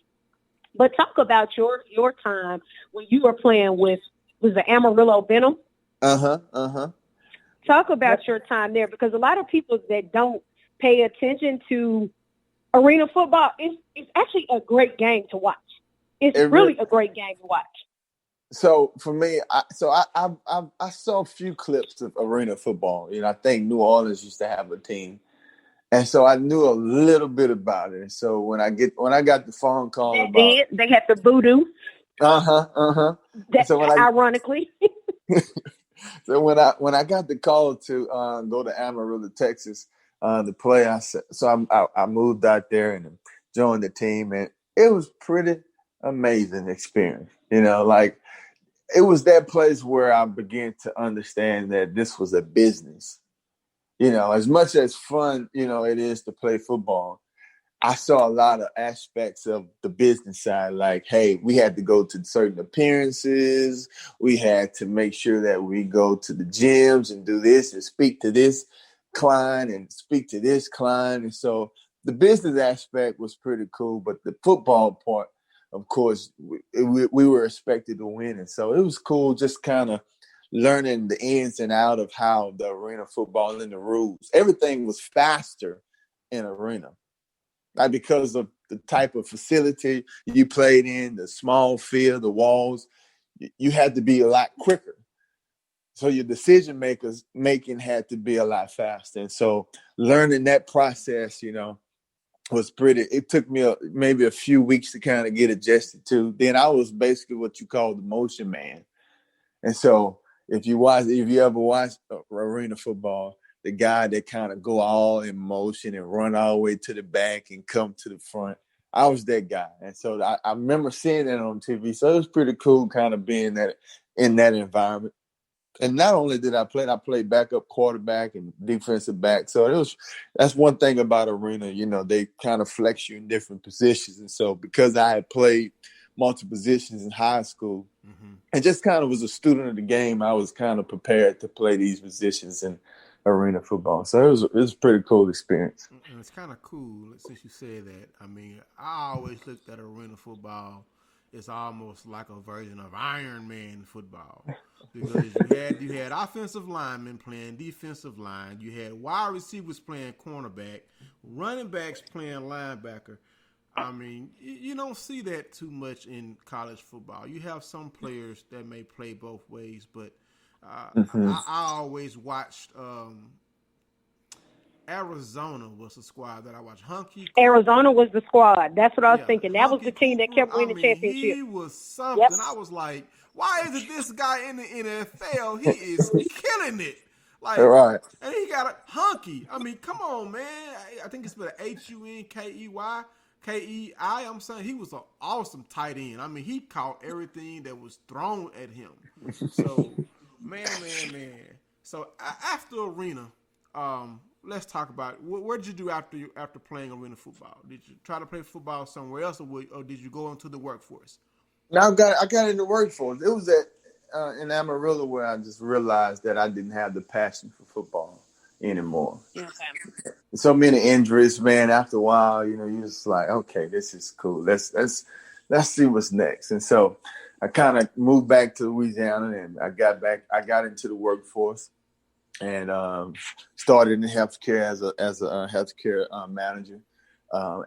[SPEAKER 1] But talk about your time when you were playing with, was the Amarillo Venom? Talk about your time there, because a lot of people that don't pay attention to arena football, it's actually a great game to watch. It's really a great game to watch.
[SPEAKER 3] So for me, I saw a few clips of arena football. You know, I think New Orleans used to have a team, and so I knew a little bit about it. And so when I got the phone call
[SPEAKER 1] they had the voodoo.
[SPEAKER 3] So
[SPEAKER 1] ironically.
[SPEAKER 3] So when I got the call to go to Amarillo, Texas, to play, I moved out there and joined the team, and it was pretty amazing experience. You know, like it was that place where I began to understand that this was a business. You know, as much as fun, you know, it is to play football, I saw a lot of aspects of the business side. Like, hey, we had to go to certain appearances. We had to make sure that we go to the gyms and do this and speak to this client and speak to this client. And so the business aspect was pretty cool, but the football part, of course, we were expected to win. And so it was cool just kind of learning the ins and out of how the arena football and the rules. Everything was faster in arena. Like because of the type of facility you played in, the small field, the walls, you had to be a lot quicker. So your decision making had to be a lot faster. And so learning that process, you know, was it took me maybe a few weeks to kind of get adjusted to. Then I was basically what you call the motion man. And so if you ever watch arena football, the guy that kind of go all in motion and run all the way to the back and come to the front, I was that guy. And so I remember seeing that on TV. So it was pretty cool kind of being in that environment. And not only did I played backup quarterback and defensive back. So that's one thing about arena, you know, they kind of flex you in different positions. And so because I had played multiple positions in high school and just kind of was a student of the game, I was kind of prepared to play these positions. And arena football. So it was a pretty cool experience.
[SPEAKER 2] And it's kind of cool since you said that. I mean, I always looked at arena football as almost like a version of Iron Man football because you had offensive linemen playing defensive line, you had wide receivers playing cornerback, running backs playing linebacker. I mean, you don't see that too much in college football. You have some players that may play both ways, but I always watched. Arizona was the squad that I watched.
[SPEAKER 1] Arizona was the squad. That's what I was thinking. That was the team that kept winning championships.
[SPEAKER 2] He was something. Yep. I was like, why isn't this guy in the NFL? He is killing it. Like,
[SPEAKER 3] right.
[SPEAKER 2] And he got a Hunky. I mean, come on, man. I think it's spelled Hunkei. I'm saying he was an awesome tight end. I mean, he caught everything that was thrown at him. So, man. So after arena, let's talk about what did you do after playing arena football? Did you try to play football somewhere else, or did you go into the workforce?
[SPEAKER 3] Now I got in the workforce. It was in Amarillo where I just realized that I didn't have the passion for football anymore.
[SPEAKER 1] Okay.
[SPEAKER 3] So many injuries, man. After a while, you're just like, okay, this is cool. Let's see what's next. And so I kind of moved back to Louisiana, and I got into the workforce. And started in healthcare as a healthcare manager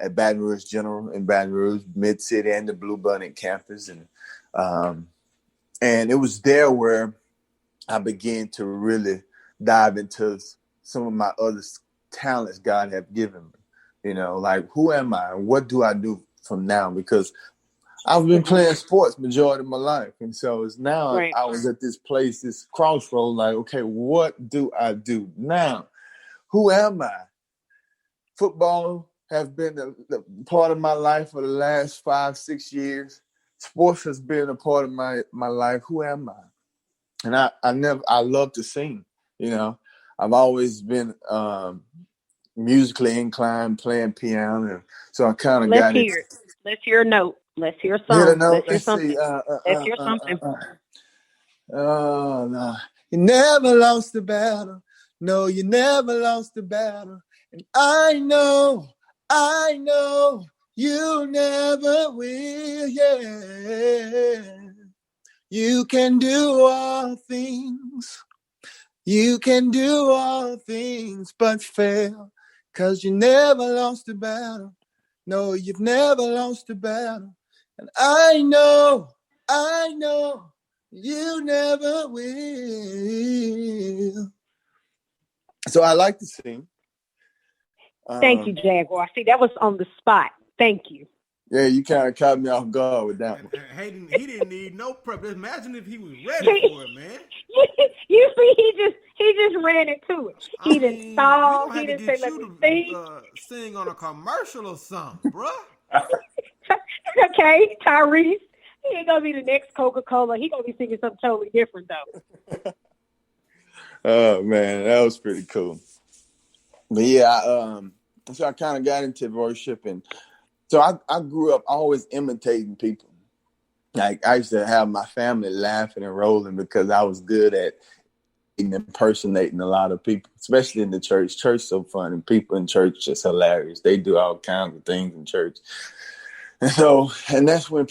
[SPEAKER 3] at Baton Rouge General in Baton Rouge, Mid City, and the Blue Bunny campus, and it was there where I began to really dive into some of my other talents God had given me. Like, who am I and what do I do from now? Because I've been playing sports majority of my life. And so it's now right. I was at this place, this crossroad, like, okay, what do I do now? Who am I? Football has been the part of my life for the last 5-6 years. Sports has been a part of my life. Who am I? And I love to sing. I've always been musically inclined, playing piano. And so I kind of got it.
[SPEAKER 1] Let's hear a note. Let's hear a song. Let's hear something. Let's hear something.
[SPEAKER 3] No. You never lost the battle. No, you never lost the battle. And I know you never will. Yeah. You can do all things. You can do all things but fail. 'Cause you never lost the battle. No, you've never lost the battle. And I know you never will. So I like to sing.
[SPEAKER 1] Thank you, Jaguar. See, that was on the spot. Thank you.
[SPEAKER 3] Yeah, you kind of caught me off guard with that one.
[SPEAKER 2] He didn't need no prep. Imagine if he was ready for it, man.
[SPEAKER 1] You see, he just ran into it. He didn't stall. He didn't say, let me sing.
[SPEAKER 2] Sing on a commercial or something, bruh.
[SPEAKER 1] Okay, Tyrese. He ain't gonna be the next Coca-Cola. He gonna be singing something totally different, though.
[SPEAKER 3] Oh man, that was pretty cool. But yeah, so I kind of got into worship, and so I grew up always imitating people. Like, I used to have my family laughing and rolling because I was good at impersonating a lot of people, especially in the church. Church so fun, and people in church just hilarious. They do all kinds of things in church. And that's when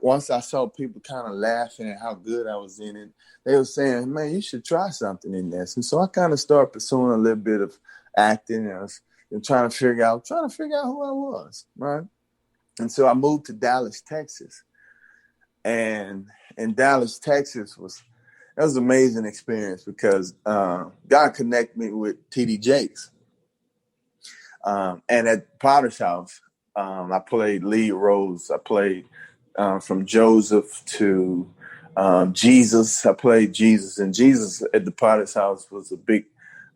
[SPEAKER 3] once I saw people kind of laughing at how good I was in it, they were saying, man, you should try something in this. And so I kind of started pursuing a little bit of acting, and I was trying to figure out who I was, right? And so I moved to Dallas, Texas. And in Dallas, Texas was an amazing experience because God connected me with T.D. Jakes. And at Potter's House, I played lead roles. I played from Joseph to Jesus. I played Jesus. And Jesus at the Potter's House was a big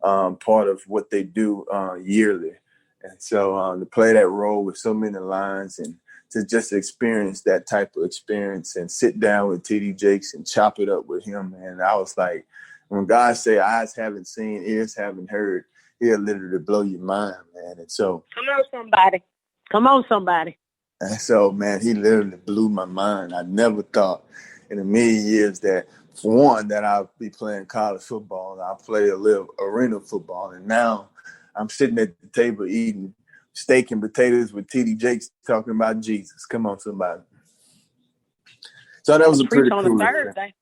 [SPEAKER 3] part of what they do yearly. And so to play that role with so many lines and to just experience that type of experience and sit down with T.D. Jakes and chop it up with him. And I was like, when God say eyes haven't seen, ears haven't heard, he'll literally blow your mind, man. And so
[SPEAKER 1] Come on, somebody.
[SPEAKER 3] And so, man, he literally blew my mind. I never thought in a million years that for one, that I'll be playing college football. I play a little arena football, and now I'm sitting at the table eating steak and potatoes with TD Jakes talking about Jesus. Come on, somebody. So that was a pretty cool.
[SPEAKER 1] Preach on a Thursday.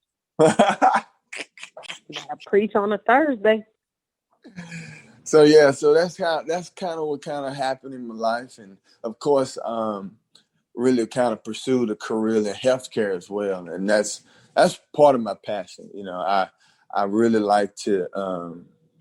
[SPEAKER 1] You gotta preach on a Thursday.
[SPEAKER 3] So yeah, so that's kind of what kind of happened in my life, and of course, really kind of pursued a career in healthcare as well, and that's part of my passion. You know, I really like to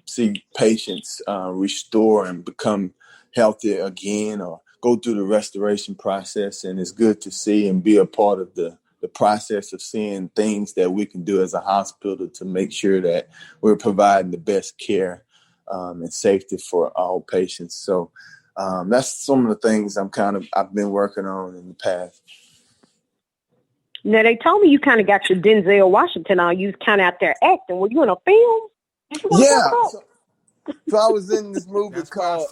[SPEAKER 3] see patients restore and become healthy again, or go through the restoration process, and it's good to see and be a part of the process of seeing things that we can do as a hospital to make sure that we're providing the best care and safety for all patients. So that's some of the things I've been working on in the past.
[SPEAKER 1] Now, they told me you kind of got your Denzel Washington on. You was kind of out there acting. Were you in a film?
[SPEAKER 3] So I was in this movie called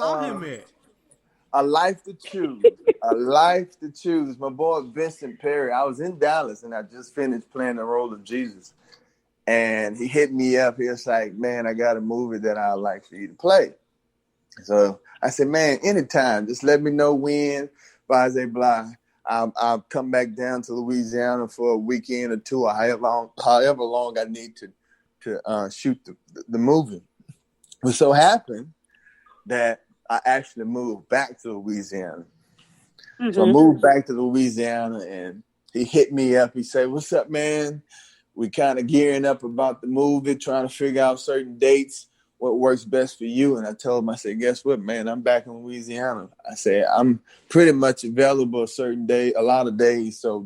[SPEAKER 3] A Life to Choose. A Life to Choose. My boy Vincent Perry. I was in Dallas, and I just finished playing the role of Jesus. And he hit me up. He was like, man, I got a movie that I'd like for you to play. So I said, man, anytime. Just let me know when. Blase blah. I'll come back down to Louisiana for a weekend or two, or however long I need to shoot the movie. It so happened that I actually moved back to Louisiana. Mm-hmm. So I moved back to Louisiana, and he hit me up. He said, what's up, man? We kind of gearing up about the movie, trying to figure out certain dates, what works best for you. And I told him, I said, guess what, man? I'm back in Louisiana. I said, I'm pretty much available a lot of days. So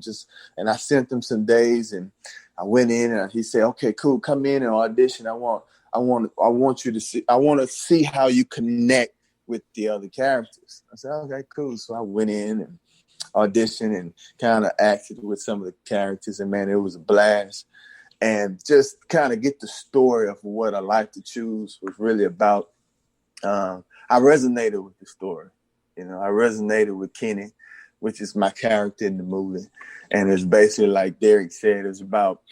[SPEAKER 3] and I sent him some days, and I went in, and he said, okay, cool, come in and audition. I want you to see, I want to see how you connect with the other characters. I said, okay, cool. So I went in and auditioned and kind of acted with some of the characters, and man, it was a blast. And just kind of get the story of what A Life to Choose was really about. I resonated with the story. You know, I resonated with Kenny, which is my character in the movie. And it's basically, like Derek said, it's about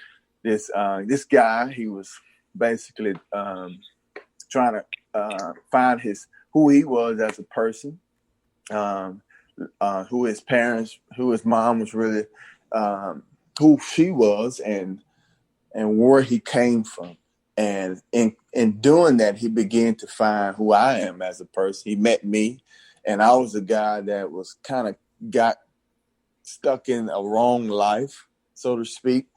[SPEAKER 3] this guy. He was basically trying to find who he was as a person, who his parents, who his mom was really, who she was, and where he came from. And in doing that, he began to find who I am as a person. He met me, and I was a guy that was kind of got stuck in a wrong life, so to speak.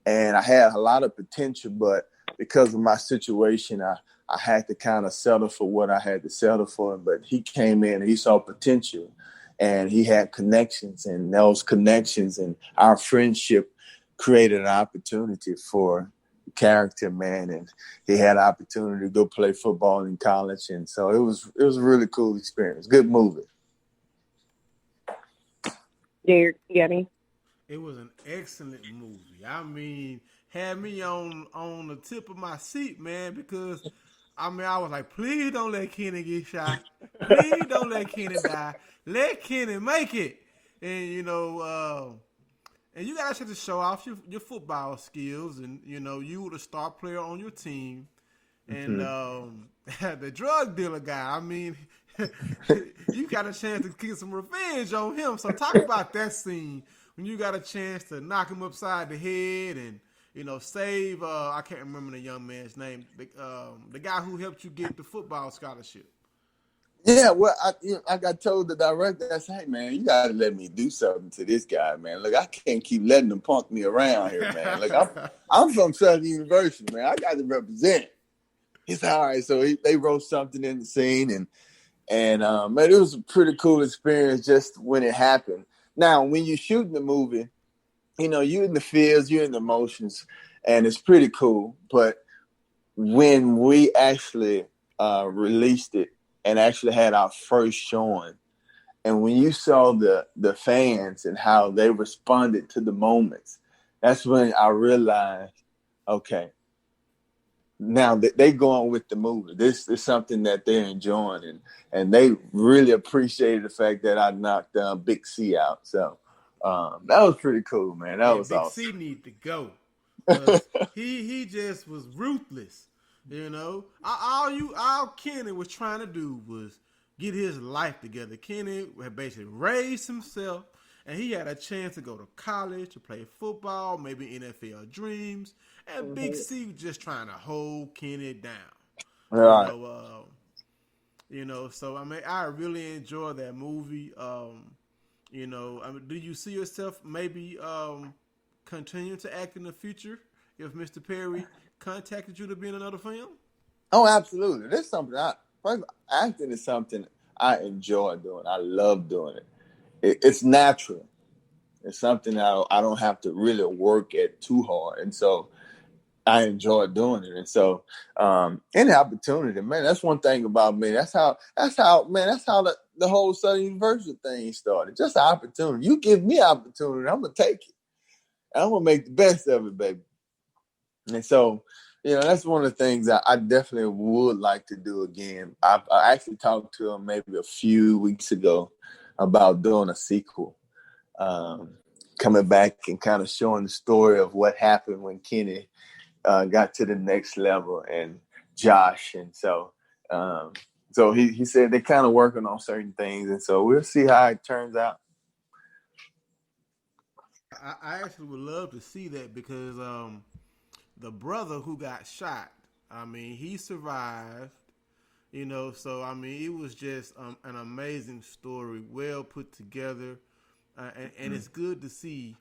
[SPEAKER 3] And I had a lot of potential, but because of my situation, I had to kind of settle for what I had to settle for. But he came in and he saw potential, and he had connections, and those connections and our friendship created an opportunity for character, man, and he had an opportunity to go play football in college, and so it was a really cool experience. Good movie.
[SPEAKER 1] Derek, Yanni.
[SPEAKER 2] It was an excellent movie. I mean, had me on the tip of my seat, man, because I was like, please don't let Kenny get shot. Please don't let Kenny die. Let Kenny make it. And and you guys have to show off your football skills, and you were the star player on your team, and the drug dealer guy. I mean, you got a chance to get some revenge on him. So talk about that scene when you got a chance to knock him upside the head and save. I can't remember the young man's name. The guy who helped you get the football scholarship.
[SPEAKER 3] Yeah, well, I got told the director, I said, hey, man, you got to let me do something to this guy, man. Look, I can't keep letting him punk me around here, man. Look, I'm from Southern University, man. I got to represent. He said, all right. So they wrote something in the scene, and man, it was a pretty cool experience just when it happened. Now, when you're shooting the movie, you're in the fields, you're in the emotions, and it's pretty cool. But when we actually released it, and actually had our first showing, and when you saw the fans and how they responded to the moments, that's when I realized, okay, now that they going with the movie. This is something that they're enjoying, and they really appreciated the fact that I knocked Big C out. So that was pretty cool, man. That was
[SPEAKER 2] Big
[SPEAKER 3] awesome.
[SPEAKER 2] C need to go. because he just was ruthless. You know, all Kenny was trying to do was get his life together. Kenny had basically raised himself, and he had a chance to go to college to play football, maybe NFL dreams. And Big C was just trying to hold Kenny down. You
[SPEAKER 3] Right.
[SPEAKER 2] know, so I mean, I really enjoy that movie. Do you see yourself maybe continuing to act in the future if Mr. Perry contacted you to be in another film?
[SPEAKER 3] Oh, absolutely. This is something acting is something I enjoy doing. I love doing it. It's natural. It's something I don't have to really work at too hard. And so I enjoy doing it. And so any opportunity, man, that's one thing about me. That's how the whole Southern University thing started. Just an opportunity. You give me opportunity, I'm gonna take it. I'm gonna make the best of it, baby. And so, that's one of the things that I definitely would like to do again. I actually talked to him maybe a few weeks ago about doing a sequel, coming back and kind of showing the story of what happened when Kenny got to the next level and Josh. And so he said they're kind of working on certain things. And so we'll see how it turns out.
[SPEAKER 2] I actually would love to see that because the brother who got shot, I mean, he survived, so I mean, it was just an amazing story, well put together. And it's good to see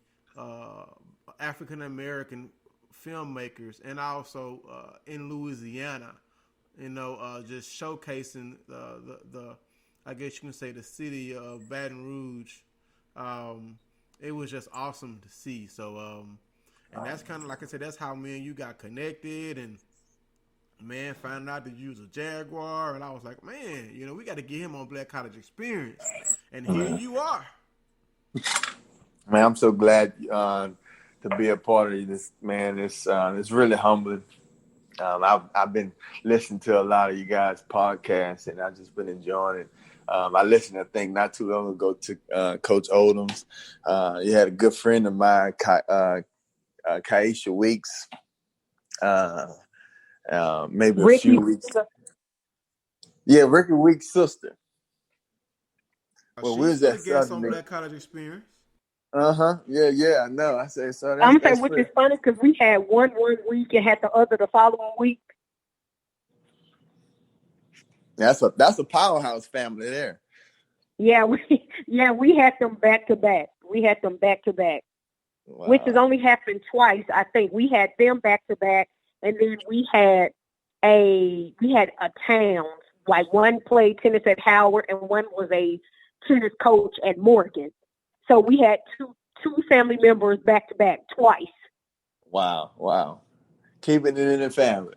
[SPEAKER 2] African American filmmakers and also in Louisiana, just showcasing the I guess you can say the city of Baton Rouge. It was just awesome to see. So and that's kind of like I said, that's how me and you got connected, and man, found out that you was a Jaguar, and I was like, man, we got to get him on Black College Experience, and here you are.
[SPEAKER 3] Man, I'm so glad to be a part of this, man. It's really humbling. I've been listening to a lot of you guys' podcasts, and I've just been enjoying it. I listened, I think, not too long ago to Coach Odom's. You had a good friend of mine, Kaisha Weeks, maybe a few weeks. Yeah, Ricky Weeks' sister.
[SPEAKER 2] Well, we was at guest on Black College Experience.
[SPEAKER 3] Yeah, I know. I say so.
[SPEAKER 1] I'm saying, which is funny because we had one week and had the other the following week.
[SPEAKER 3] That's a powerhouse family there.
[SPEAKER 1] Yeah, we had them back to back. Wow. Which has only happened twice. I think we had them back to back, and then we had a town, like one played tennis at Howard and one was a tennis coach at Morgan. So we had two family members back to back twice.
[SPEAKER 3] Wow. Keeping it in the family.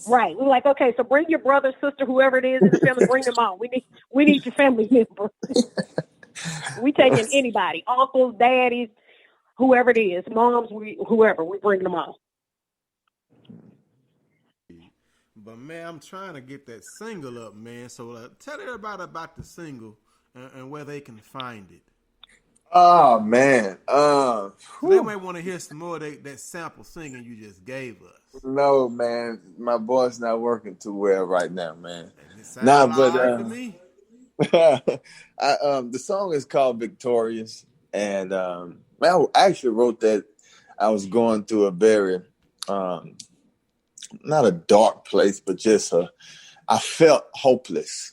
[SPEAKER 1] Right. We're like, okay, so bring your brother, sister, whoever it is in the family, bring them on. We need your family members. We taking anybody, uncles, daddies, whoever it is, moms, whoever, we bring them on.
[SPEAKER 2] But man, I'm trying to get that single up, man. So tell everybody about the single and where they can find it.
[SPEAKER 3] Oh man,
[SPEAKER 2] they might want to hear some more of that sample singing you just gave us.
[SPEAKER 3] No, man, my voice not working too well right now, man.
[SPEAKER 2] To me.
[SPEAKER 3] The song is called Victorious, and I actually wrote that. I was going through a very not a dark place, but just I felt hopeless,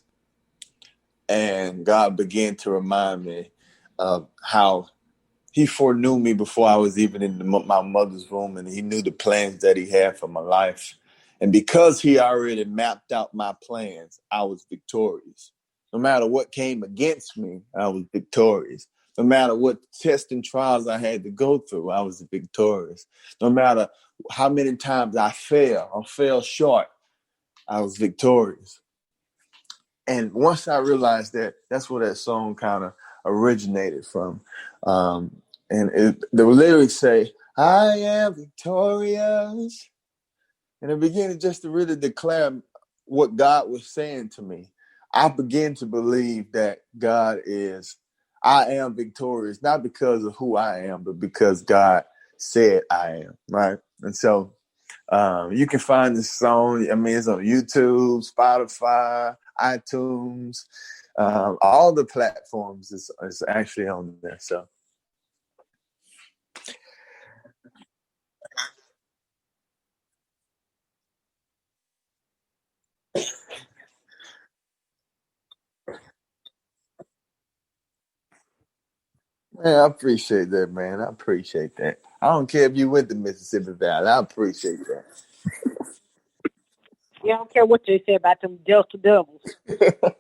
[SPEAKER 3] and God began to remind me of how he foreknew me before I was even in my mother's womb, and he knew the plans that he had for my life. And because he already mapped out my plans, I was victorious. No matter what came against me, I was victorious. No matter what tests and trials I had to go through, I was victorious. No matter how many times I fell short, I was victorious. And once I realized that, that's where that song kind of originated from. The lyrics say, I am victorious. And I began just to really declare what God was saying to me. I began to believe that I am victorious, not because of who I am, but because God said I am, right? And so you can find the song. I mean, it's on YouTube, Spotify, iTunes, all the platforms is actually on there. So. Man, I appreciate that, man. I appreciate that. I don't care if you went to Mississippi Valley. I appreciate
[SPEAKER 1] Yeah, I don't care what they say about them Delta Devils.
[SPEAKER 3] that.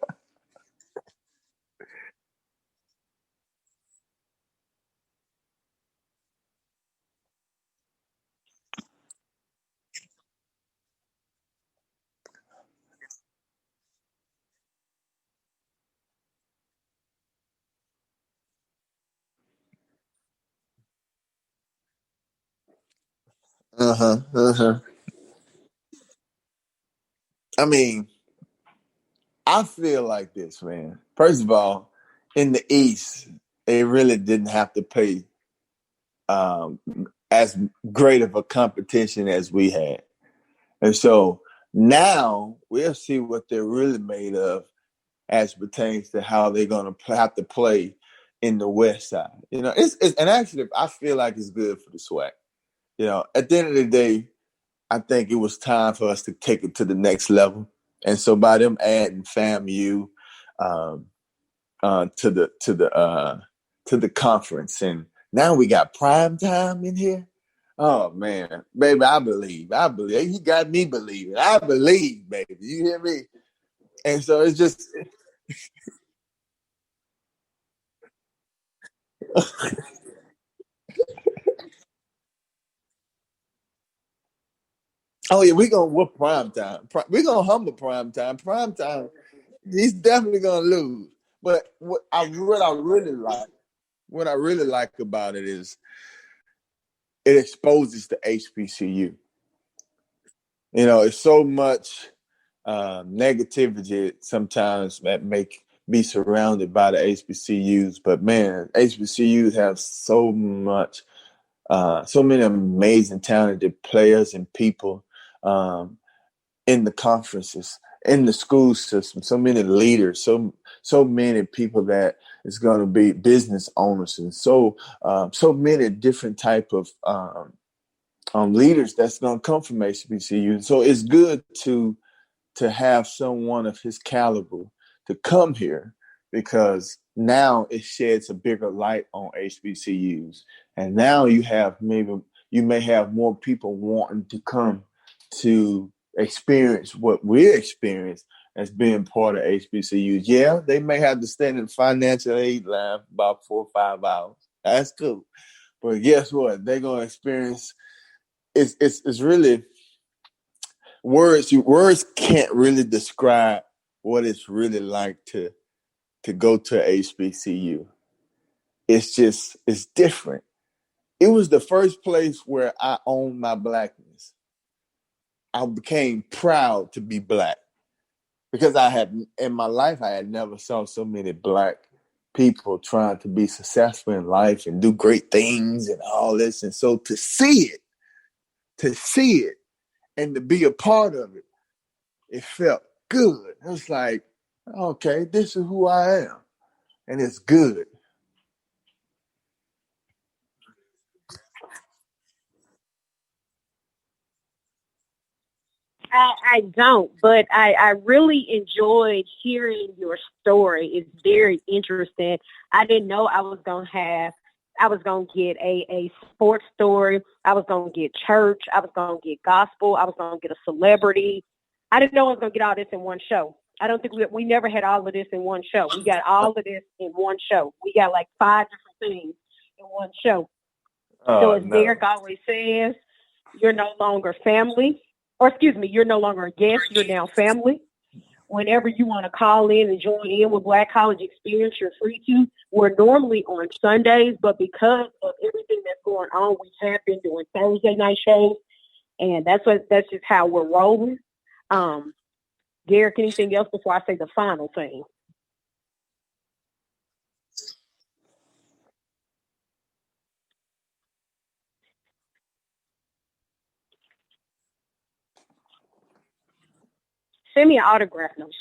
[SPEAKER 3] Uh-huh. Uh-huh. I mean, I feel like this, man. First of all, in the East, they really didn't have to pay um, as great of a competition as we had. And so now we'll see what they're really made of as pertains to how they're going to have to play in the West Side. And actually, I feel like it's good for the SWAC. At the end of the day, I think it was time for us to take it to the next level. And so by them adding FAMU um, to the conference, and now we got prime time in here. Oh man, baby, I believe. You got me believing. I believe, baby. You hear me? And so it's just, oh yeah, we gonna whoop prime time. We gonna humble prime time. Prime time, he's definitely gonna lose. But what I really like about it is it exposes the HBCU. It's so much negativity sometimes that make be surrounded by the HBCUs, but man, HBCUs have so many amazing, talented players and people um, in the conferences, in the school system. So many leaders, so many people that is going to be business owners, and so many different type of leaders that's going to come from HBCU. So it's good to have someone of his caliber to come here because now it sheds a bigger light on HBCUs. And now you may have more people wanting to come to experience what we experience as being part of HBCUs. Yeah, they may have to stand in the financial aid line for about 4 or 5 hours. That's cool. But guess what? They're gonna experience it's really words can't really describe what it's really like to go to HBCU. It's different. It was the first place where I owned my blackness. I became proud to be black because I had in my life I had never saw so many black people trying to be successful in life and do great things and all this. And so to see it and to be a part of it, it felt good. It was like, okay, this is who I am. And it's good.
[SPEAKER 1] I don't, but I really enjoyed hearing your story. It's very interesting. I didn't know I was going to get a sports story. I was going to get church. I was going to get gospel. I was going to get a celebrity. I didn't know I was going to get all this in one show. I don't think we never had all of this in one show. We got all of this in one show. We got like 5 different things in one show. So
[SPEAKER 3] Oh
[SPEAKER 1] as
[SPEAKER 3] no.
[SPEAKER 1] Derek always says, you're no longer family, or excuse me, you're no longer a guest. You're now family. Whenever you want to call in and join in with Black College Experience, you're free to. We're normally on Sundays, but because of everything that's going on, we have been doing Thursday night shows, and that's just how we're rolling. Um, Derek, anything else before I say the final thing? Send me an autograph note.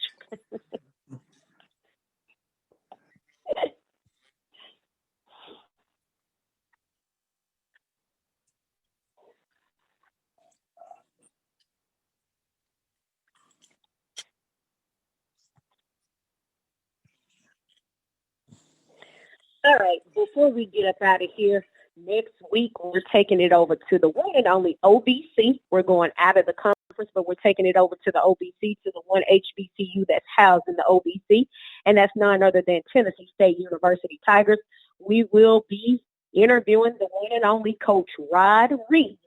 [SPEAKER 1] All right, before we get up out of here, next week we're taking it over to the one and only OBC. We're going out of the conference, but we're taking it over to the OBC, to the one HBCU that's housed in the OBC, and that's none other than Tennessee State University Tigers. We will be interviewing the one and only Coach Rod Reed,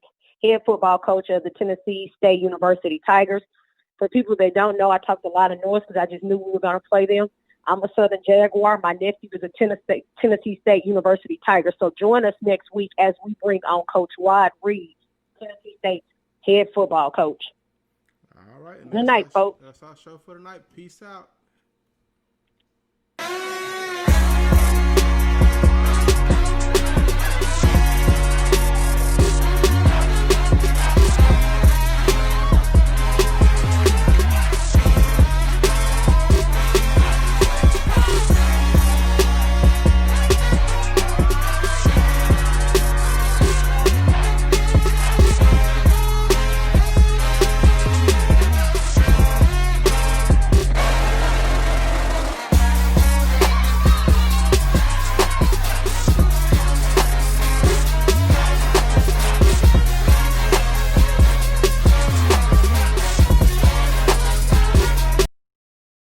[SPEAKER 1] head football coach of the Tennessee State University Tigers. For people that don't know, I talked a lot of noise because I just knew we were going to play them. I'm a Southern Jaguar. My nephew is a Tennessee State University Tiger. So join us next week as we bring on Coach Rod Reed, Tennessee State's head football coach.
[SPEAKER 2] All right.
[SPEAKER 1] Good night, folks.
[SPEAKER 2] That's our show for tonight. Peace out.